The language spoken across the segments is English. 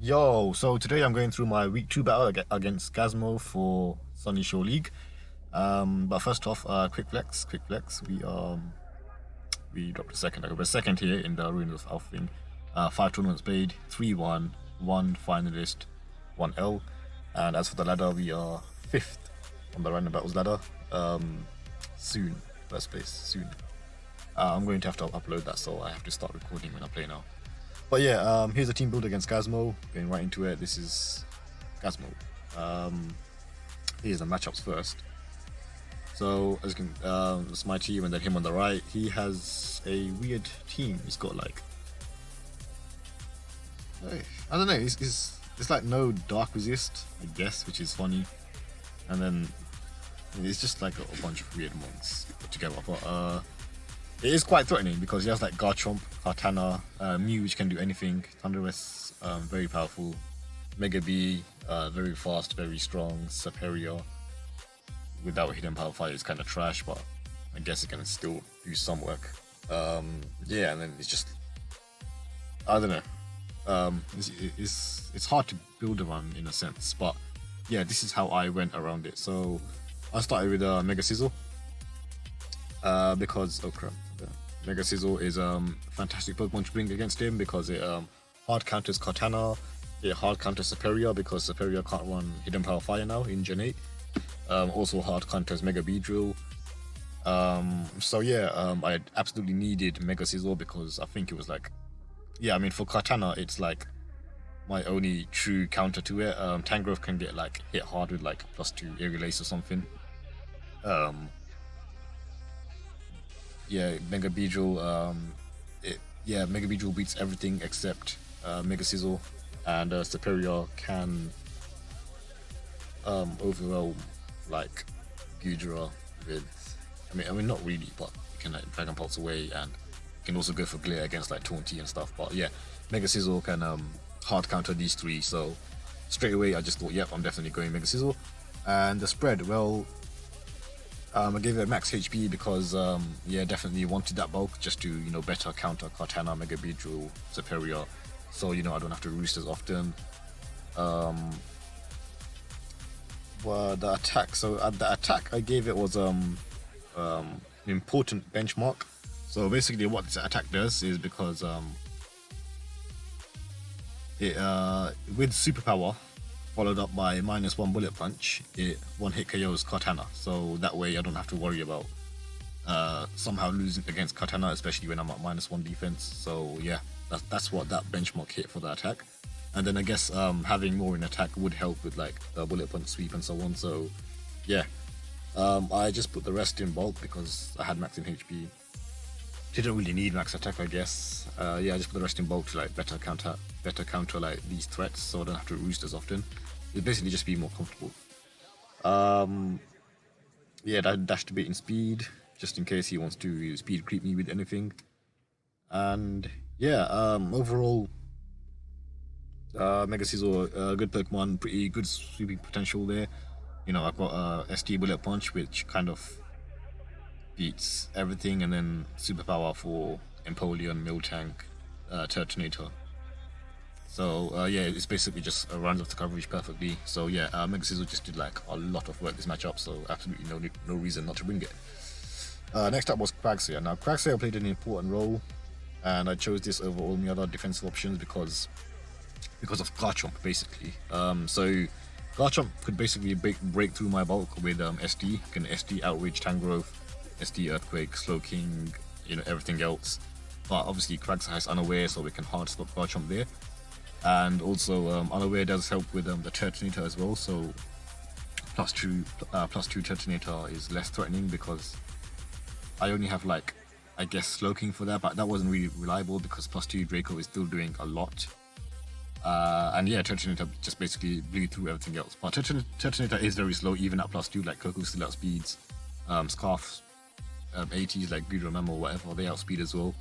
Yo, so today I'm going through my week 2 battle against Gazmo for Sunnyshore League. But first off, quick flex, quick flex. We dropped a second. We're second here in the Ruins of Alfing. 5 tournaments played, 3-1, one finalist, 1 L. And as for the ladder, we are fifth on the random battles ladder. Soon, first place, soon. I'm going to have to upload that, so I have to start recording when I play now. But yeah, here's the team build against Gazmo. Going right into it. This is Gazmo. Here's the matchups first. So as you can, it's my team, and then him on the right. He has a weird team. He's got like, I don't know. It's like no dark resist, I guess, which is funny. And then it's just like a bunch of weird ones put together. But it is quite threatening because he has like Garchomp, Kartana, Mew, which can do anything, Thunderous, very powerful, Mega B, very fast, very strong, superior. Without hidden power fire, it's kind of trash, but I guess it can still do some work. Yeah, and then it's just, I don't know. It's hard to build around in a sense, but yeah, this is how I went around it. So I started with Mega Sizzle. Because oh crap, Mega Sizzle is fantastic Pokemon to bring against him because it hard counters Cortana, it hard counters Superior because Superior can't run Hidden Power Fire now in Gen 8. Also hard counters Mega Beedrill. So yeah, I absolutely needed Mega Sizzle because I think it was like, yeah, I mean for Cortana it's like my only true counter to it. Tangrowth can get like hit hard with like +2 Aerial Ace or something. Yeah, Mega Beedrill, Mega Beedrill beats everything except Mega Sizzle, and Superior can overwhelm like Goodra with, I mean not really, but you can like Dragon Pulse away, and you can also go for Glare against like Taunty and stuff. But yeah, Mega Sizzle can hard counter these three, so straight away I just thought, yep, I'm definitely going Mega Sizzle. And the spread, well, I gave it max HP because, yeah, definitely wanted that bulk just to, better counter Kartana, Mega Beedrill, Superior, so, I don't have to roost as often. Well, the attack, so at the attack I gave it was an important benchmark. So basically what this attack does is because it with superpower followed up by -1 bullet punch, it one hit KOs Cortana, so that way I don't have to worry about somehow losing against Cortana, especially when I'm at -1 defense. So yeah, that's what that benchmark hit for the attack. And then I guess having more in attack would help with like the bullet punch sweep and so on. So yeah, I just put the rest in bulk because I had max in HP. Didn't really need max attack, I guess. Yeah, I just put the rest in bulk to like better counter like these threats, so I don't have to roost as often. It'd basically just be more comfortable. Yeah, that dash to beat in speed, just in case he wants to speed creep me with anything. And yeah, overall, Mega Sizzle, good Pokemon, pretty good sweeping potential there. I've got ST Bullet Punch, which kind of beats everything, and then superpower for Empoleon, Miltank, Turtonator. So yeah, it's basically just runs off the coverage perfectly. So yeah, Mega Sizzle just did like a lot of work this matchup, so absolutely no reason not to bring it. Next up was Quagsire. Now Quagsire played an important role, and I chose this over all my other defensive options because of Garchomp basically. So Garchomp could basically break through my bulk with SD. Can SD Outrage Tangrowth, SD Earthquake, Slowking, everything else. But obviously Quagsire is unaware, so we can hard stop Garchomp there. And also unaware does help with the Turtonator as well, so +2 Turtonator is less threatening because I only have like, I guess, Slowking for that, but that wasn't really reliable because +2 Draco is still doing a lot. And yeah, Turtonator just basically blew through everything else. But Turtonator is very slow even at +2, like Coco still outspeeds. Scarf 80s like Goodra Memo or whatever, they outspeed as well.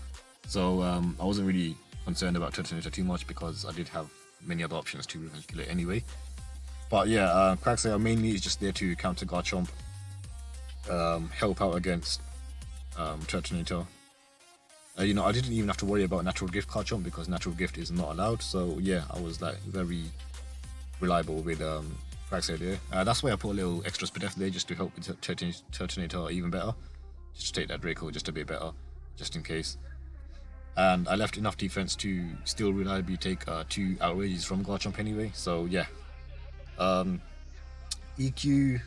So I wasn't really concerned about Turtonator too much because I did have many other options to revenge kill it anyway. But yeah, Quagsire mainly is just there to counter Garchomp, help out against Turtonator, I didn't even have to worry about natural gift card jump because natural gift is not allowed. So yeah, I was like very reliable with Quagsire there. That's why I put a little extra speed F there just to help with Turtonator even better. Just to take that Draco just a bit better, just in case. And I left enough defense to still reliably take 2 outrages from Garchomp anyway. So yeah, EQ,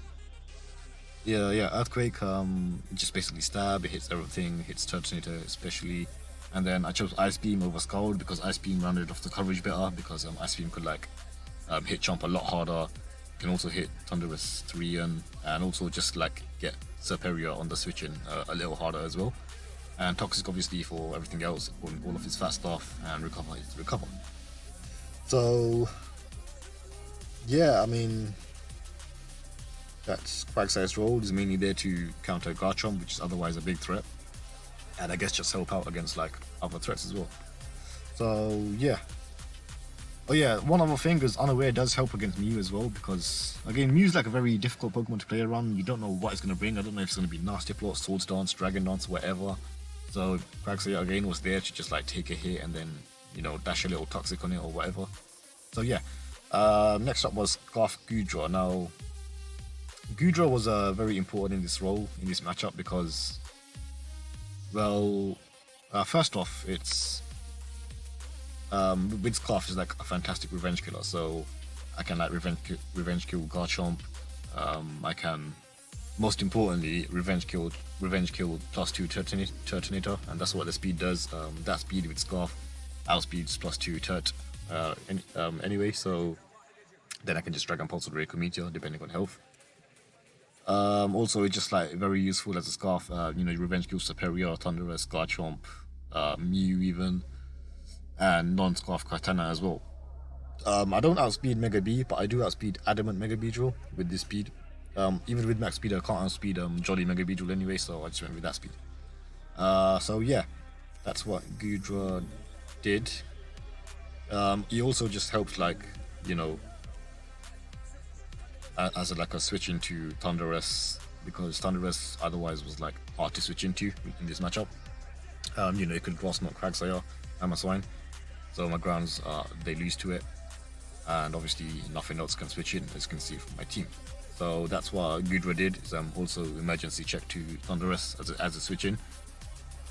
yeah, Earthquake. Just basically stab. It hits everything. Hits Turtonator especially. And then I chose Ice Beam over Scald because Ice Beam rounded off the coverage better because Ice Beam could like hit Chomp a lot harder. Can also hit Thunderous 3 and also just like get Superior on the switch in a little harder as well. And Toxic obviously for everything else, all of his fast stuff, and Recover is Recover. So yeah, I mean that's Quagsire's role is mainly there to counter Garchomp, which is otherwise a big threat, and I guess just help out against like other threats as well. So yeah. Oh yeah, one other thing is Unaware does help against Mew as well because again Mew's like a very difficult Pokemon to play around. You don't know what it's gonna bring. I don't know if it's gonna be Nasty Plot, Swords Dance, Dragon Dance, whatever. So Quagsire again was there to just like take a hit and then dash a little Toxic on it or whatever. So yeah. Next up was Kraft Goodra. Now Goodra was very important in this role in this matchup because, well, first off, it's Witchcraft is like a fantastic revenge killer, so I can like revenge kill Garchomp. I can, most importantly, revenge kill +2 Turtonator, and that's what the speed does. That speed with Scarf outspeeds +2 Turt anyway, so then I can just Dragon Pulse or Draco Meteor depending on health. Also, it's just like very useful as a Scarf. Revenge kill Superior, Thunderous, Garchomp, Mew even, and non-Scarf Katana as well. I don't outspeed Mega B, but I do outspeed Adamant Mega Beedrill with this speed. Even with max speed, I can't outspeed Jolly Mega Beedrill anyway, so I just went with that speed. So yeah, that's what Goodra did. He also just helped, like, as a switch into Thunderous, because Thunderous otherwise was like hard to switch into in this matchup. It could Grass Knot Quagsire and my Swine, so my grounds they lose to it, and obviously nothing else can switch in, as you can see from my team. So that's what Goodra did, is also emergency check to Thunderous as a switch in.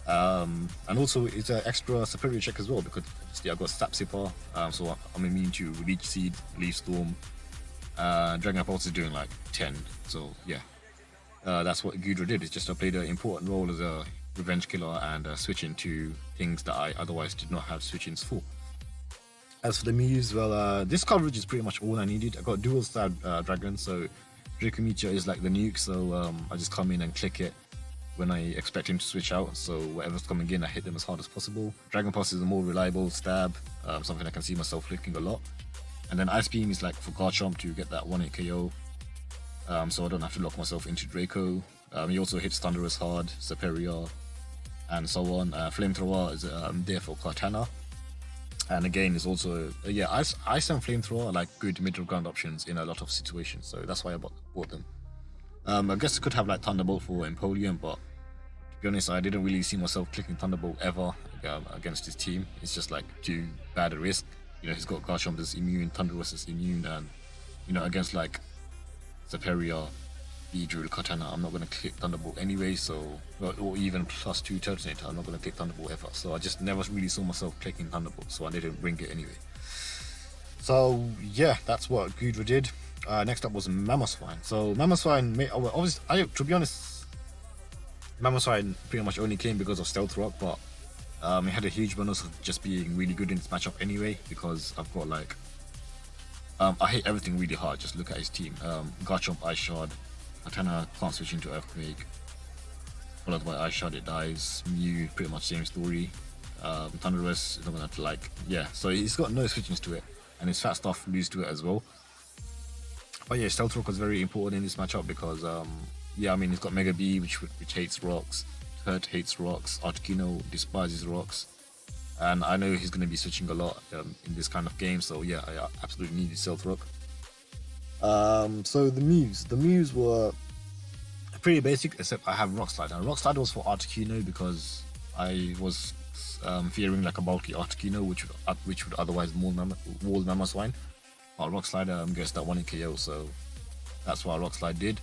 And also it's an extra superior check as well, because obviously I got Sap Sipper, so I'm immune to Leech Seed, Leaf Storm. Dragon Pulse is doing like 10, so yeah. That's what Goodra did, it's just played an important role as a revenge killer and switch into things that I otherwise did not have switch-ins for. As for the Mews, well, this coverage is pretty much all I needed. I got dual stab dragon, so Draco Meteor is like the nuke, so I just come in and click it when I expect him to switch out, so whatever's coming in I hit them as hard as possible. Dragon Pulse is a more reliable stab, something I can see myself clicking a lot. And then Ice Beam is like for Garchomp to get that 1-hit KO, so I don't have to lock myself into Draco. He also hits Thunderous hard, Superior, and so on. Flamethrower is there for Kartana. And again, is also, Ice and Flamethrower are like good middle ground options in a lot of situations, so that's why I bought them. I guess I could have like Thunderbolt for Empoleon, but to be honest, I didn't really see myself clicking Thunderbolt ever against his team. It's just like too bad a risk. He's got Garchomp that's immune, Thunderous is immune, and against like Superior, Beedrill, Katana, I'm not going to click Thunderbolt anyway, so, or even +2 Turtonator, I'm not going to click Thunderbolt ever, so I just never really saw myself clicking Thunderbolt, so I didn't bring it anyway. So yeah, that's what Goodra did. Next up was Mamoswine. So Mamoswine, obviously, to be honest, Mamoswine pretty much only came because of Stealth Rock, but it had a huge bonus of just being really good in this matchup anyway, because I've got like, I hit everything really hard. Just look at his team. Garchomp, Ice Shard, Katana can't switch into Earthquake, followed by Ice Shard, it dies. Mew, pretty much same story. Thunderous, is not gonna have to like, yeah, so he's got no switchings to it, and his fat stuff lose to it as well. But yeah, Stealth Rock was very important in this matchup because, he's got Mega B, which hates rocks, Hurt hates rocks, Articuno despises rocks, and I know he's going to be switching a lot in this kind of game, so yeah, I absolutely needed Stealth Rock. So the moves were pretty basic, except I have Rock Slide. Now Rock Slide was for Articuno because I was fearing like a bulky Articuno, which would otherwise wall Mamoswine. But Rock Slide gets that one in KO, so that's what Rock Slide did.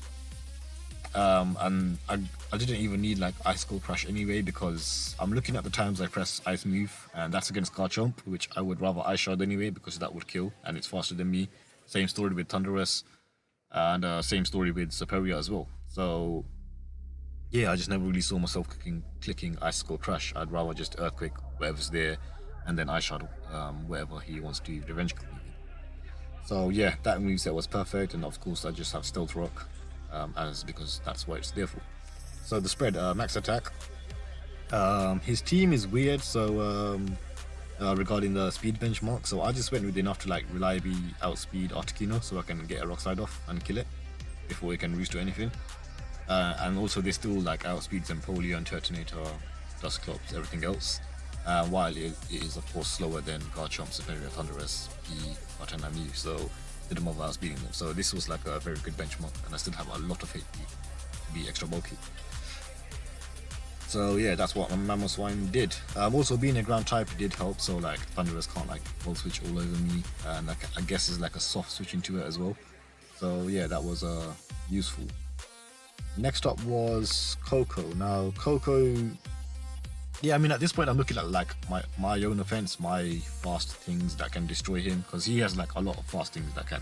And I didn't even need like Ice Cold Crush anyway, because I'm looking at the times I press Ice Move, and that's against Garchomp, which I would rather Ice Shard anyway, because that would kill, and it's faster than me. Same story with Thundurus, and same story with Superior as well. So yeah, I just never really saw myself clicking Ice Cold Crush. I'd rather just Earthquake whatever's there, and then Ice Shard whatever he wants to revenge complete. So yeah, that moveset was perfect, and of course I just have Stealth Rock, because that's what it's there for. So the spread, max attack. His team is weird, so regarding the speed benchmark, so I just went with enough to like reliably outspeed Articuno, so I can get a Rock Slide off and kill it before it can roost to anything. And also they still like outspeeds Empoleon, Turtonator, Dusclops, everything else. While it is of course slower than Garchomp, Superior, Thundurus, P, Kartana, Mew, so did them over outspeeding them. So this was like a very good benchmark, and I still have a lot of HP to be extra bulky. So yeah, that's what my Mamoswine did. Also being a ground type did help, so like Thundurus can't like Volt Switch all over me, and like, I guess it's like a soft switch into it as well. So yeah, that was useful. Next up was Coco. Now Coco, yeah, I mean at this point I'm looking at like my own offense, my fast things that can destroy him, because he has like a lot of fast things that can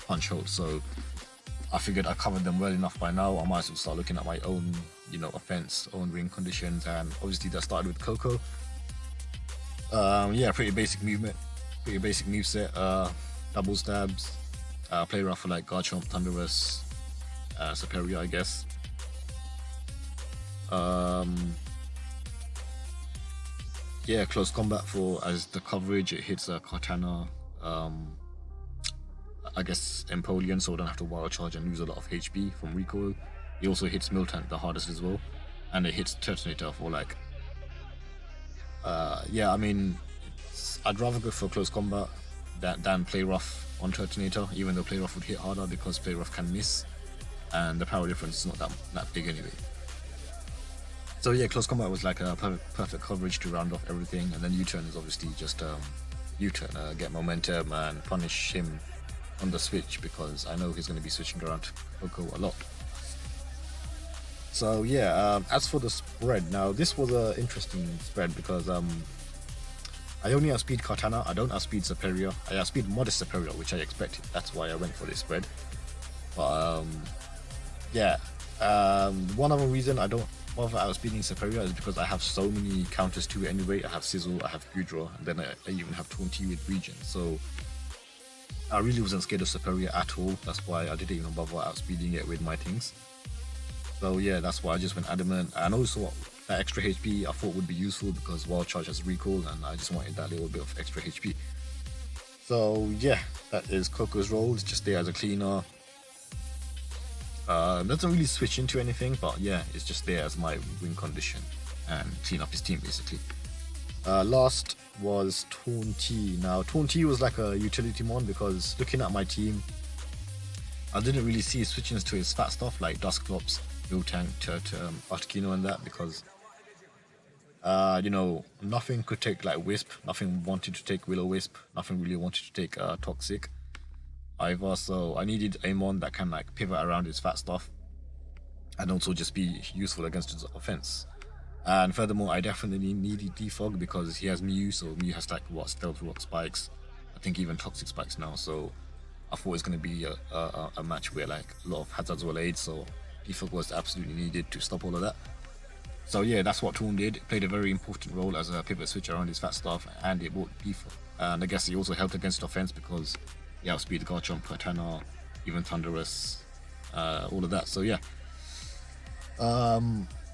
punch hold. So I figured I covered them well enough by now. I might as well start looking at my own, offense, own ring conditions, and obviously that started with Coco. Yeah, pretty basic movement, pretty basic moveset. Double stabs, play rough for like Garchomp, Thundurus, Superior, I guess. Yeah, close combat for as the coverage. It hits Kartana, I guess Empoleon, so I don't have to wild charge and lose a lot of HP from recoil. It also hits Miltank the hardest as well, and it hits Turtonator for like. Yeah, I mean, I'd rather go for close combat than play rough on Turtonator, even though play rough would hit harder because play rough can miss, and the power difference is not that big anyway. So yeah, close combat was like a perfect coverage to round off everything, and then U-turn is obviously just U-turn, get momentum and punish him on the switch, because I know he's going to be switching around Coco a lot. So yeah, as for the spread, now this was an interesting spread because I only outspeed Kartana, I don't outspeed Superior, I outspeed Modest Superior, which I expected, that's why I went for this spread. But yeah, one other reason I don't bother outspeeding Superior is because I have so many counters to it anyway. I have Sizzle, I have Goodra, and then I even have 20 with Regen, so I really wasn't scared of Superior at all. That's why I didn't even bother outspeeding it with my things. So yeah, that's why I just went adamant, and also that extra HP I thought would be useful because Wild Charge has recall, and I just wanted that little bit of extra HP. So yeah, that is Coco's role. It's just there as a cleaner. Doesn't really switch into anything, but yeah, it's just there as my win condition and clean up his team basically. Last was Taunty. Now Taunty was like a utility mon, because looking at my team, I didn't really see switching to his fat stuff like Dusclops, Miltank, Articuno and that, because nothing could take like Wisp, nothing wanted to take Will-O-Wisp, nothing really wanted to take Toxic either, so I needed a mon that can like pivot around his fat stuff and also just be useful against his offense. And furthermore, I definitely needed Defog because he has Mew, so Mew has like Stealth Rock spikes, I think even Toxic spikes now, so I thought it was going to be a match where like a lot of hazards were laid, so Defog was absolutely needed to stop all of that. So yeah, that's what Toon did. It played a very important role as a pivot switch around his fat stuff, and it brought Defog. And I guess he also helped against offense because he outspeed Garchomp, Kartana, even Thundurus, all of that. So yeah.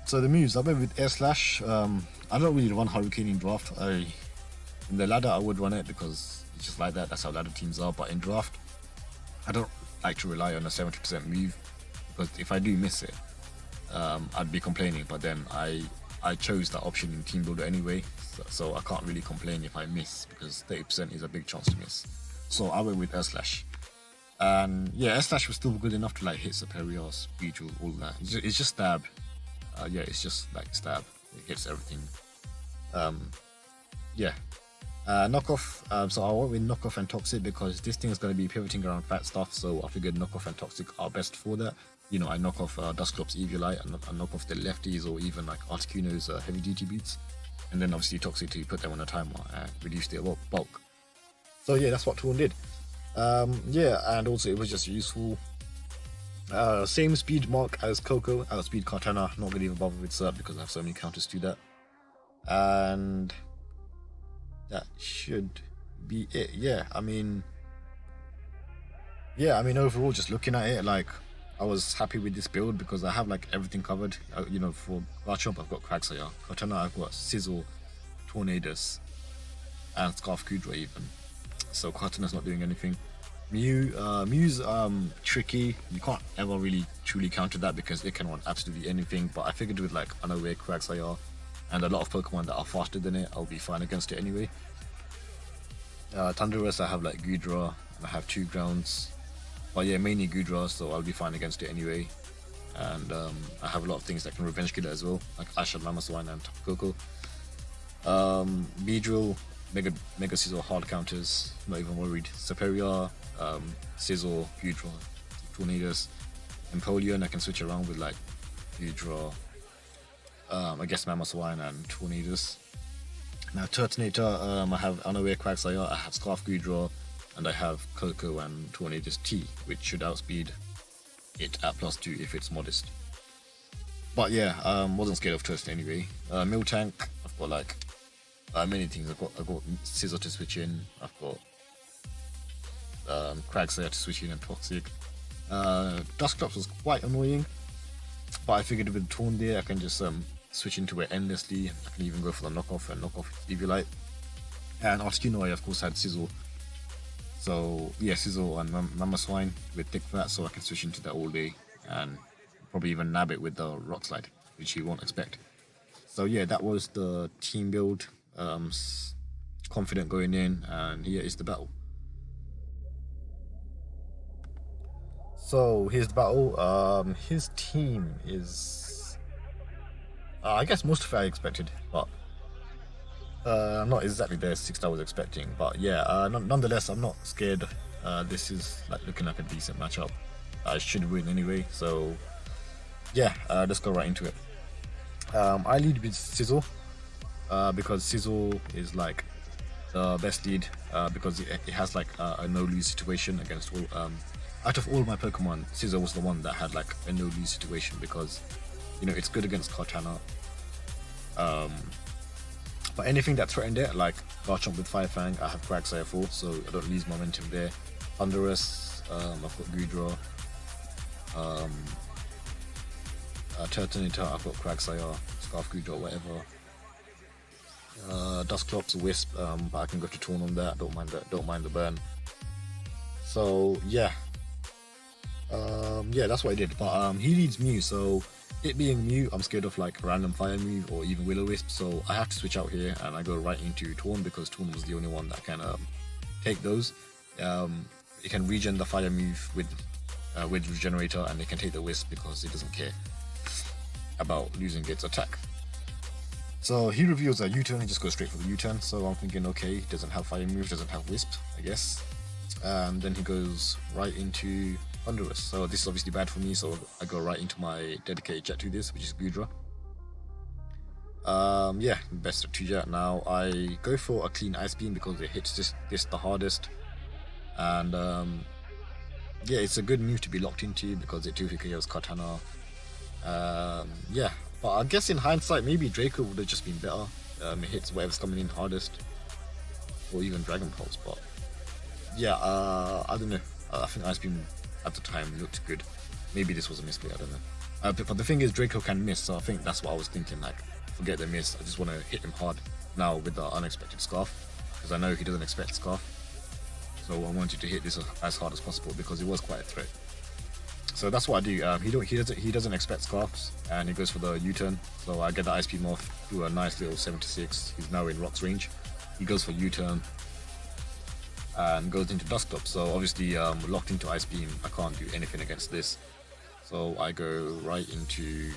So the moves, I went with Air Slash. I don't really run Hurricane in draft. In the ladder I would run it because it's just like that. That's how ladder teams are. But in draft, I don't like to rely on a 70% move, because if I do miss it, I'd be complaining. But then I chose that option in Team Builder anyway, so I can't really complain if I miss, because 30% is a big chance to miss. So I went with Air Slash. And yeah, Air Slash was still good enough to like hit Superior, Speed, all that. It's just stab. Yeah, it's just like stab. It hits everything. Yeah. Knockoff, so I went with knockoff and toxic because this thing is going to be pivoting around fat stuff, so I figured knockoff and toxic are best for that. You know, I knock off Dusclops Eviolite, I knock off the lefties or even like Articuno's heavy duty beats, and then obviously toxic to put them on a timer and reduce their bulk. So yeah, that's what Torn did. Yeah, and also it was just useful. Same speed mark as Coco, outspeed Cartana, not gonna even bother with Cert because I have so many counters to that. And that should be it. Yeah, I mean overall, just looking at it, like I was happy with this build because I have like everything covered. You know, for Garchomp I've got Quagsire, Cortana I've got Sizzle, Tornadus, and Scarf Goodra even. So Cortana's not doing anything. Mew's tricky. You can't ever really truly counter that because it can run absolutely anything. But I figured with like Unaware, Quagsire, and a lot of Pokemon that are faster than it, I'll be fine against it anyway. Thundurus, I have like Goodra, and I have 2 grounds. But yeah, mainly Goodra, so I'll be fine against it anyway. And I have a lot of things that can revenge kill it as well, like Asha, Mamoswine, and Coco. Beedrill, Mega Sizzle, hard counters, not even worried. Superior, Sizzle, Goodra, Tornadus, Empoleon, I can switch around with like Goodra, I guess Mamoswine and Tornadus. Now Turtonator, I have Unaware Quagsire, I have Scarf Goodra, and I have Coco and Tornadus T, which should outspeed it at +2 if it's modest. But yeah, wasn't scared of Turton anyway. Miltank, I've got like many things. I've got Scizor to switch in. I've got Quagsire to switch in and Toxic. Dusclops was quite annoying, but I figured with Torn there, I can just switch into it endlessly. I can even go for the knockoff and knock off Eviolite. And Articuno, I of course had Sizzle. So yeah, Sizzle and Mamoswine with Thick Fat, so I can switch into that all day and probably even nab it with the Rock Slide, which you won't expect. So yeah, that was the team build. Confident going in, and here is the battle. So here's the battle. His team is, I guess most of it I expected, but not exactly the 6 I was expecting. But yeah, nonetheless, I'm not scared. This is like looking like a decent matchup. I should win anyway. So yeah, let's go right into it. I lead with Sizzle because Sizzle is like the best lead because it has like a no-lose situation against all. Out of all my Pokemon, Sizzle was the one that had like a no-lose situation because, you know, it's good against Cortana. But anything that threatened it, like Garchomp with Fire Fang, I have Quagsire for, so I don't lose momentum there. Thundurus, I've got Goodra. Turtonator, I've got Quagsire, Scarf Goodra, whatever. Dusclops, Wisp, but I can go to Torn on that. Don't mind the burn. So yeah, yeah, that's what I did. But he leads Mew, so it being Mew, I'm scared of like random Fire move or even Will-O-Wisp, so I have to switch out here and I go right into Torn because Torn was the only one that can take those. It can regen the Fire move with Regenerator, and it can take the Wisp because it doesn't care about losing its attack. So he reveals a U-turn, he just goes straight for the U-turn, so I'm thinking, okay, doesn't have Fire move, doesn't have Wisp, I guess. Then he goes right into Thundurus, so this is obviously bad for me, so I go right into my dedicated jet to this, which is Goodra. Yeah, best of 2 jet. Now I go for a clean Ice Beam because it hits this the hardest, and yeah, it's a good move to be locked into because it 2-hit KOs Cortana. Yeah, but I guess in hindsight, maybe Draco would have just been better. It hits whatever's coming in hardest, or even Dragon Pulse. But yeah, I don't know. I think Ice Beam at the time looked good. Maybe this was a misplay, I don't know. But the thing is, Draco can miss, so I think that's what I was thinking. Like, forget the miss. I just want to hit him hard now with the unexpected Scarf, because I know he doesn't expect Scarf. So I wanted to hit this as hard as possible because it was quite a threat. So that's what I do. He doesn't expect Scarfs, and he goes for the U-turn. So I get the Ice Beam off, do a nice little 76. He's now in Rock's range. He goes for U-turn and goes into Dusclops. So obviously locked into Ice Beam, I can't do anything against this. So I go right into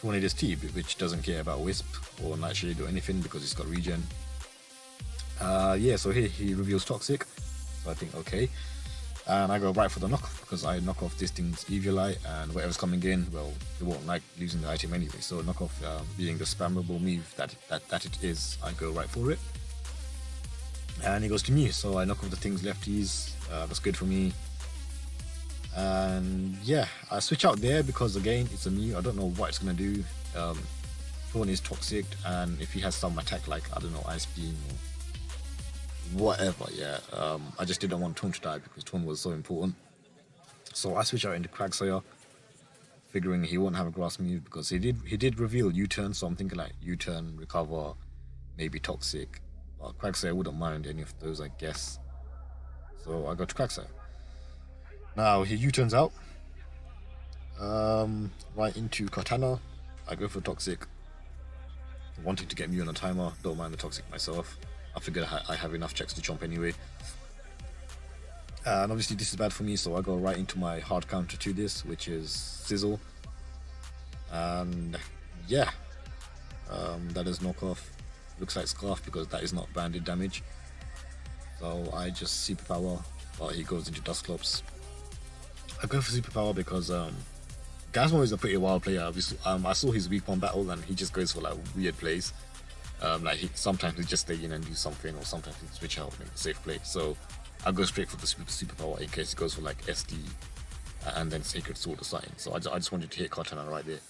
Tornado's T, which doesn't care about Wisp or Nightshade or anything because it's got regen. Yeah, so here he reveals Toxic. So I think, okay. And I go right for the knockoff because I knock off this thing's Eviolite, and whatever's coming in, well, they won't like losing the item anyway. So knockoff being the spammable move that it is, I go right for it. And he goes to me, so I knock off the thing's lefties. That's good for me. And yeah, I switch out there because again, it's a Mew. I don't know what it's gonna do. Taunt is Toxic, and if he has some attack like, I don't know, Ice Beam or whatever, yeah. I just didn't want Taunt to die because Taunt was so important. So I switch out into Quagsire, figuring he won't have a grass move because he did reveal U-turn, so I'm thinking like U-turn, recover, maybe Toxic. But Quagsire wouldn't mind any of those, I guess. So I go to Quagsire. Now he U-turns out, right into Katana. I go for Toxic, wanting to get me on a timer. Don't mind the Toxic myself. I figured I have enough checks to jump anyway. And obviously this is bad for me, so I go right into my hard counter to this, which is Sizzle. And yeah, that is knockoff. Looks like Scarf because that is not banded damage. So I just superpower, but he goes into Dusclops. I go for superpower because Gazmo is a pretty wild player. I saw his week 1 battle and he just goes for like weird plays. Like sometimes he just stay in and do something, or sometimes he switch out and make a safe play. So I go straight for the superpower in case he goes for like SD and then Sacred Sword or something. So I just wanted to hit Katana right there.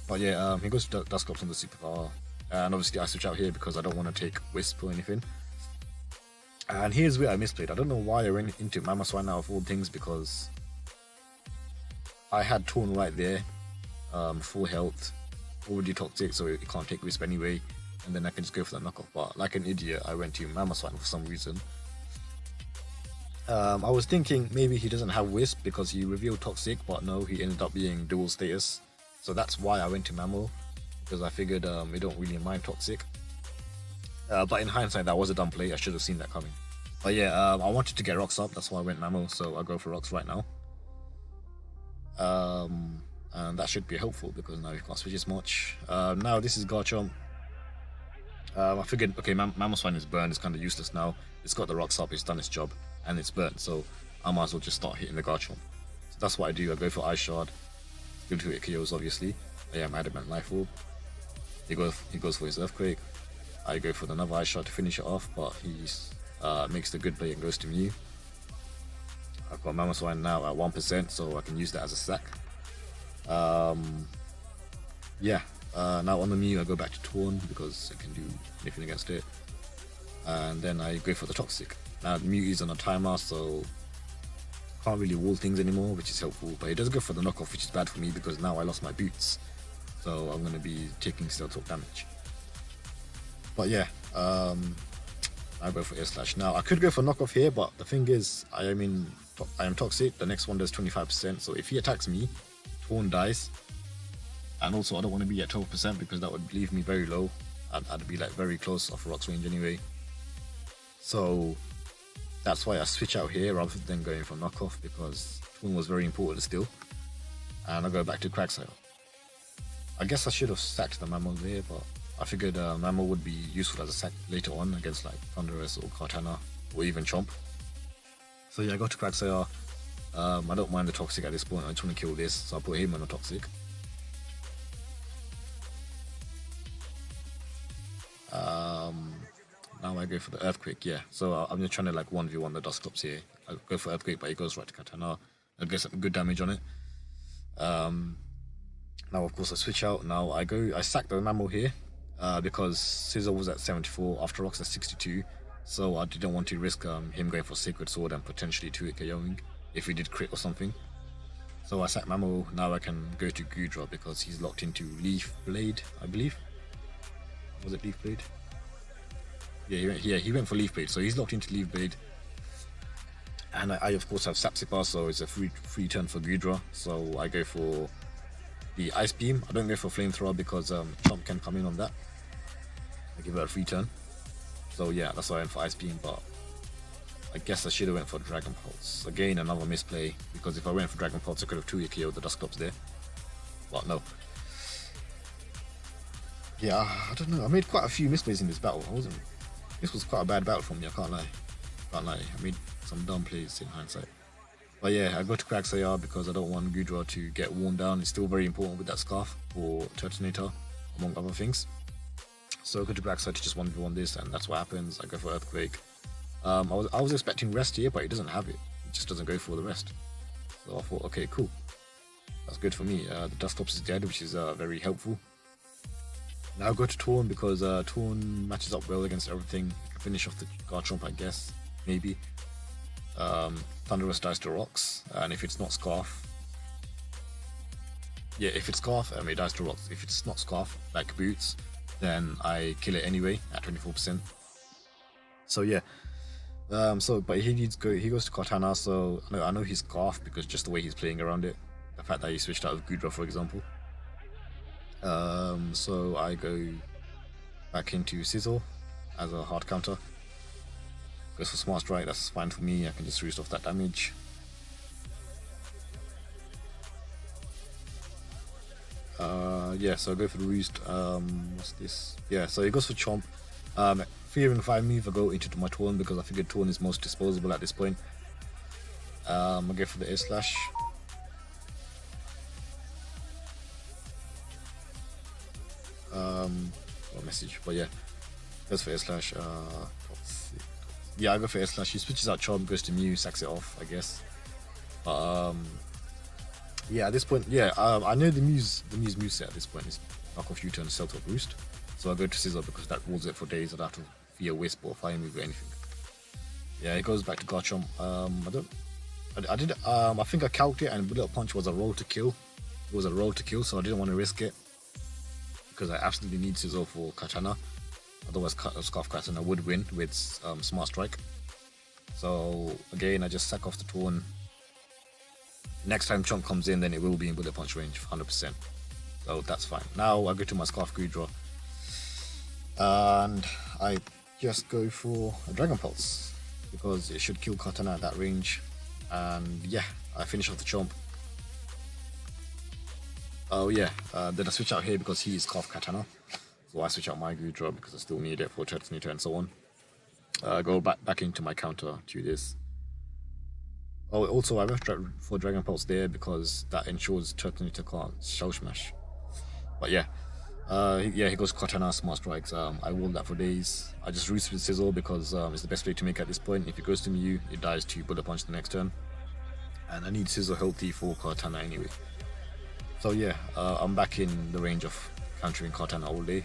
But yeah, he goes to Dusclops on the superpower, and obviously I switch out here because I don't want to take Wisp or anything. And here's where I misplayed. I don't know why I went into Mamoswine out of all things, because I had Torn right there, full health, already Toxic, so it can't take Wisp anyway, and then I can just go for that knockoff. But like an idiot, I went to Mamoswine for some reason. I was thinking maybe he doesn't have Wisp because he revealed Toxic, but no, he ended up being dual status. So that's why I went to Mamo, because I figured we don't really mind Toxic. But in hindsight, that was a dumb play. I should have seen that coming. But yeah, I wanted to get Rocks up, that's why I went Mamo, so I'll go for Rocks right now. And that should be helpful because now you can't switch as much. Now this is Garchomp. I figured, okay, Mamoswine is burned, it's kind of useless now. It's got the Rocks up, it's done its job, and it's burnt, so I might as well just start hitting the Garchomp. So that's what I do. I go for Ice Shard. Good to hit KOs, obviously. I am Adamant Life Orb. He goes for his Earthquake. I go for another Ice Shard to finish it off, but he makes the good play and goes to Mew. I've got Mamoswine now at 1%, so I can use that as a sack. Yeah, now on the Mew I go back to Torn because I can do anything against it. And then I go for the Toxic. Now the Mew is on a timer, so can't really wall things anymore, which is helpful. But it does go for the knockoff, which is bad for me because now I lost my boots. So I'm going to be taking Steel Talk damage. But yeah, I go for Air Slash. Now I could go for knockoff here, but the thing is, I am Toxic. The next one does 25%, so if he attacks me, Torn dies. And also I don't want to be at 12% because that would leave me very low. I'd be like very close off Rock's range anyway. So that's why I switch out here rather than going for knockoff, because Torn was very important still. And I go back to Quagsire. I guess I should have sacked the Mammal there, but I figured Mammal would be useful as a sack later on against like Thunderous or Kartana or even Chomp. So yeah, I go to Quagsire. I don't mind the Toxic at this point. I just want to kill this, so I'll put him on a Toxic. Now I go for the Earthquake, yeah. So I'm just trying to like 1v1 the Dusclops here. I go for Earthquake, but he goes right to Katana. I get some good damage on it. Now of course I switch out. Now I sack the Mammal here because Sizzle was at 74, After Rocks at 62. So I didn't want to risk him going for Sacred Sword and potentially 2-hit KOing if he did crit or something. So I sack Mammal. Now I can go to Goodra because he's locked into Leaf Blade, I believe. Was it Leaf Blade? Yeah, he went for Leaf Blade, so he's locked into Leaf Blade. And I of course have Sapsipar, so it's a free turn for Goodra. So I go for the Ice Beam. I don't go for Flamethrower because Chomp can come in on that. I give it a free turn. So yeah, that's why I went for Ice Beam, but I guess I should have went for Dragon Pulse. Again, another misplay, because if I went for Dragon Pulse I could have 2-hit KO'd the Dusclops there. But no. Yeah, I don't know. I made quite a few misplays in this battle. I wasn't. This was quite a bad battle for me. I can't lie. Can't lie. I made some dumb plays in hindsight. But yeah, I go to Crack Sayar because I don't want Goodra to get worn down. It's still very important with that scarf for Turtonator, among other things. So I go to Crack Sayar to just 1v1 this, and that's what happens. I go for Earthquake. I was expecting rest here, but he doesn't have it. He just doesn't go for the rest. So I thought, okay, cool. That's good for me. The Dusclops is dead, which is very helpful. Now I go to Torn because Torn matches up well against everything. I can finish off the Garchomp, I guess. Maybe. Thunderous dies to rocks, and if it's not Scarf, yeah, if it's Scarf, it dies to rocks. If it's not Scarf, like Boots, then I kill it anyway at 24%. So yeah, but he goes to Cortana, so I know he's Scarf because just the way he's playing around it, the fact that he switched out of Goodra, for example. So I go back into Sizzle as a hard counter. Goes for Smart Strike, that's fine for me. I can just roost off that damage. Yeah, so I go for the roost. What's this? Yeah, so he goes for Chomp. Fearing if I move, I go into my Torn because I figured Torn is most disposable at this point. I go for the Air Slash. What message? But yeah, goes for Air Slash. Yeah, I go for Air Slash. He switches out Chomp, goes to Mew, sacks it off, I guess. Yeah, at this point, yeah, I know the Mew's moveset at this point is Knock Off U-Turn, Cell Top Roost. So I go to Scissor because that rules it for days. I don't have to fear Wisp or Fire Move or anything. Yeah, it goes back to Garchomp. I think I calced it, and Bullet Punch was a roll to kill. It was a roll to kill, so I didn't want to risk it because I absolutely need Scissor for Katana. Otherwise, Scarf Katana would win with Smart Strike. So again, I just sack off the Torn. Next time Chomp comes in, then it will be in Bullet Punch range, 100%. So that's fine. Now I go to my Scarf Goodra, and I just go for a Dragon Pulse because it should kill Katana at that range. And yeah, I finish off the Chomp. Oh yeah, then I switch out here because he is Scarf Katana. So I switch out my Goodra because I still need it for Turtonator and so on. Go back into my counter to this. Oh, also I left for Dragon Pulse there because that ensures Turtonator can't Shell Smash. But yeah, he goes Katana, Smart Strikes. I wall that for days. I just roost with Sizzle because it's the best way to make at this point. If it goes to Mew, it dies to Bullet Punch the next turn. And I need Sizzle healthy for Katana anyway. So yeah, I'm back in the range of countering Katana all day.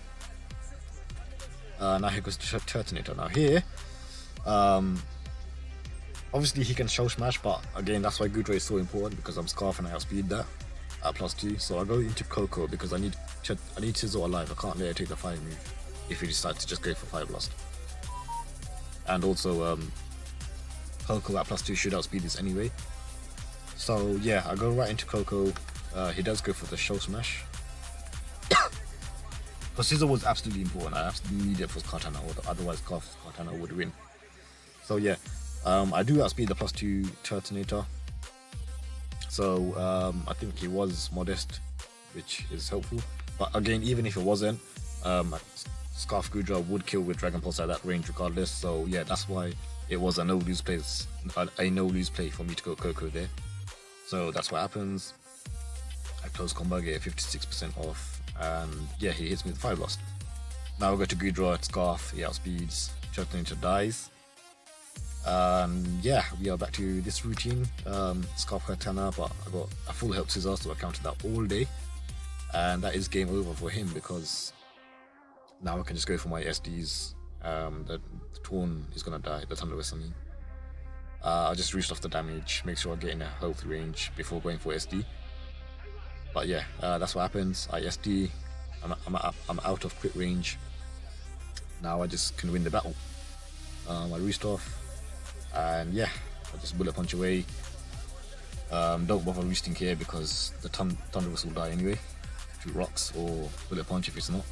Now he goes to Turtonator. Now here, obviously he can Shell Smash, but again that's why Goodra is so important because I'm Scarf and I outspeed that at +2. So I go into Coco because I need Sizzle alive. I can't let her take the Fire move if he decides to just go for Fire Blast. And also Coco at +2 should outspeed this anyway. So yeah, I go right into Coco. He does go for the Shell Smash. Because Sizzle was absolutely important. I absolutely need it for Katana, otherwise Katana would win. So yeah, I do outspeed the +2 Turtonator. So I think he was modest, which is helpful. But again, even if it wasn't, Scarf Goodra would kill with Dragon Pulse at that range regardless. So yeah, that's why it was a no-lose play for me to go Coco there. So that's what happens. I close combo, get 56% off, and yeah, he hits me with Fire Blast. Now we go to Goodra, it's Scarf, he outspeeds, Turtonator dies. Yeah, we are back to this routine. Scarf Katana, but I got a full health Scissor, so I counted that all day. And that is game over for him because now I can just go for my SDs. The Torn is gonna die, the Thunderous I mean. I'll just roost off the damage, make sure I get in a health range before going for SD. But yeah, that's what happens. I SD, I'm out of crit range. Now I just can win the battle. I roost off, and yeah, I just Bullet Punch away. Don't bother roosting here because the Thunderous will die anyway to rocks or Bullet Punch if it's not,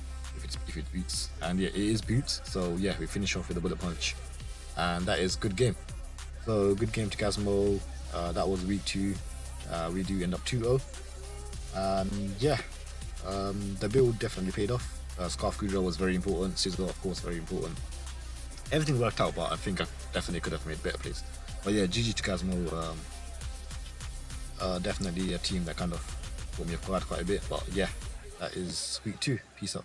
if it boots. And yeah, it is boots. So yeah, we finish off with a Bullet Punch, and that is good game. So good game to Gazmo. That was week 2. We do end up 2-0. And yeah, the build definitely paid off. Kraft Goodra was very important. Scissor, of course, very important. Everything worked out, but I think I definitely could have made better plays. But yeah, GG to Gazmo. Definitely a team that kind of put me off guard quite a bit. But yeah, that is week 2. Peace out.